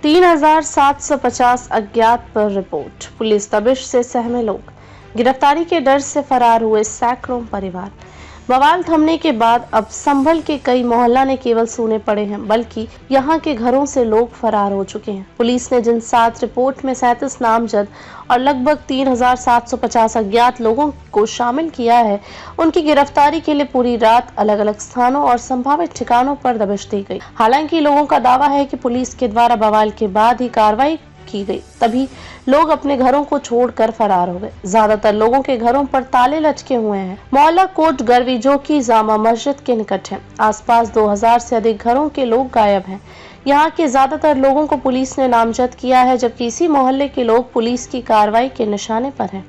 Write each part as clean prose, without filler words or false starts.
3750 अज्ञात पर report. Police दबिश से सहमे लोग। गिरफ्तारी के डर से फरार हुए सैकड़ों परिवार। बवाल थमने के बाद अब संभल के कई मोहल्ला ने केवल सूने पड़े हैं, बल्कि यहां के घरों से लोग फरार हो चुके हैं। पुलिस ने जिन 7 रिपोर्ट में 37 नामजद और लगभग 3750 अज्ञात लोगों को शामिल किया है, उनकी गिरफ्तारी के लिए पूरी रात अलग अलग स्थानों और संभावित ठिकानों पर दबिश दी गई। हालांकि लोगों का दावा है कि पुलिस के द्वारा बवाल के बाद ही कार्रवाई की गई, तभी लोग अपने घरों को छोड़कर फरार हो गए। ज्यादातर लोगों के घरों पर ताले लटके हुए हैं। मोहल्ला कोट गरवी, जो कि जामा मस्जिद के निकट है, आसपास 2000 से अधिक घरों के लोग गायब हैं। यहाँ के ज्यादातर लोगों को पुलिस ने नामजद किया है, जबकि इसी मोहल्ले के लोग पुलिस की कार्रवाई के निशाने पर हैं।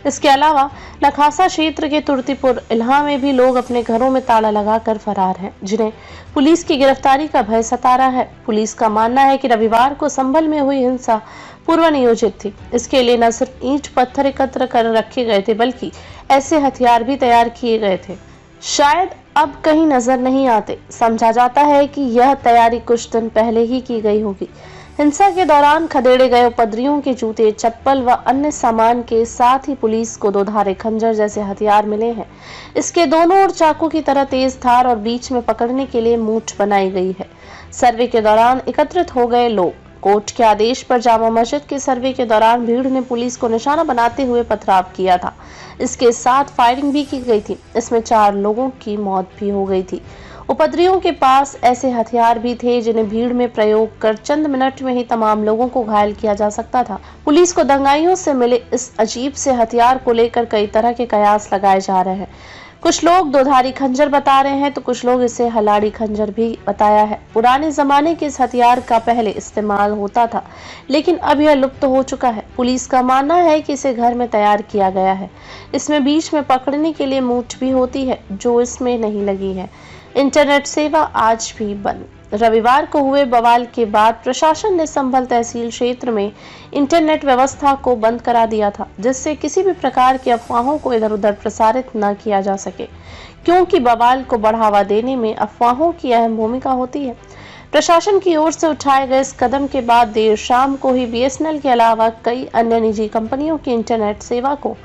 इसके अलावा नखासा क्षेत्र के तुर्तीपुर इलाहा में भी लोग अपने घरों में ताला लगाकर फरार हैं, जिन्हें पुलिस की गिरफ्तारी का भय सता रहा है। पुलिस का मानना है कि रविवार को संभल में हुई हिंसा पूर्व नियोजित थी। इसके लिए न सिर्फ ईंट पत्थर एकत्र कर रखे गए थे, बल्कि ऐसे हथियार भी तैयार किए गए थे शायद अब कहीं नजर नहीं आते। समझा जाता है कि यह तैयारी कुछ दिन पहले ही की गई होगी। हिंसा के दौरान खदेड़े गए उपद्रवियों के जूते, चप्पल व अन्य सामान के साथ ही पुलिस को 2 धारे खंजर जैसे हथियार मिले हैं। इसके दोनों ओर चाकू की तरह तेज धार और बीच में पकड़ने के लिए मूठ बनाई गई है। सर्वे के दौरान एकत्रित हो गए लोग। कोर्ट के आदेश पर जामा मस्जिद के सर्वे के दौरान भीड़ ने पुलिस को निशाना बनाते हुए पथराव किया था। इसके साथ फायरिंग भी की गई थी। इसमें 4 लोगों की मौत भी हो गई थी। उपद्रवियों के पास ऐसे हथियार भी थे जिन्हें भीड़ में प्रयोग कर चंद मिनट में ही तमाम लोगों को घायल किया जा सकता था। पुलिस को दंगाइयों से मिले इस अजीब से हथियार को लेकर कई तरह के कयास लगाए जा रहे हैं। कुछ लोग 2 धारी खंजर बता रहे हैं, तो कुछ लोग इसे हलाड़ी खंजर भी बताया है। पुराने जमाने के इस हथियार का पहले इस्तेमाल होता था, लेकिन अब यह लुप्त हो चुका है। पुलिस का मानना है कि इसे घर में तैयार किया गया है। इसमें बीच में पकड़ने के लिए मूठ भी होती है, जो इसमें नहीं लगी है। इंटरनेट सेवा आज भी बंद। रविवार को हुए बवाल के बाद प्रशासन ने संभल तहसील क्षेत्र में इंटरनेट व्यवस्था को बंद करा दिया था, जिससे किसी भी प्रकार की अफवाहों को इधर उधर प्रसारित न किया जा सके, क्योंकि बवाल को बढ़ावा देने में अफवाहों की अहम भूमिका होती है। प्रशासन की ओर से उठाए गए इस कदम के बाद देर शाम को ही BSNL के अलावा कई अन्य निजी कंपनियों की इंटरनेट सेवा को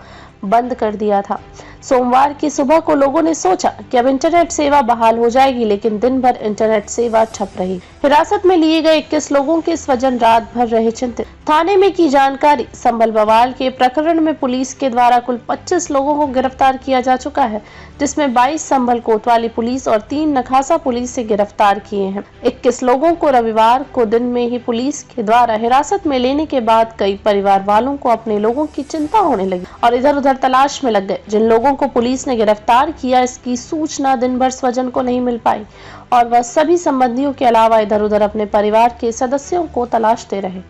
बंद कर दिया था। सोमवार की सुबह को लोगों ने सोचा कि अब इंटरनेट सेवा बहाल हो जाएगी, लेकिन दिन भर इंटरनेट सेवा ठप रही। हिरासत में लिए गए 21 लोगों के स्वजन रात भर रहे चिंतित। थाने में की जानकारी, संभल बवाल के प्रकरण में पुलिस के द्वारा कुल 25 लोगों को गिरफ्तार किया जा चुका है, जिसमें 22 संभल कोतवाली पुलिस और 3 नखासा पुलिस से गिरफ्तार किए हैं। 21 लोगों को रविवार को दिन में ही पुलिस के द्वारा हिरासत में लेने के बाद कई परिवार वालों को अपने लोगों की चिंता होने लगी और इधर उधर तलाश में लग गए। जिन लोगों को पुलिस ने गिरफ्तार किया, इसकी सूचना दिन भर स्वजन को नहीं मिल पाई और वह सभी संबंधियों के अलावा इधर उधर अपने परिवार के सदस्यों को तलाशते रहे।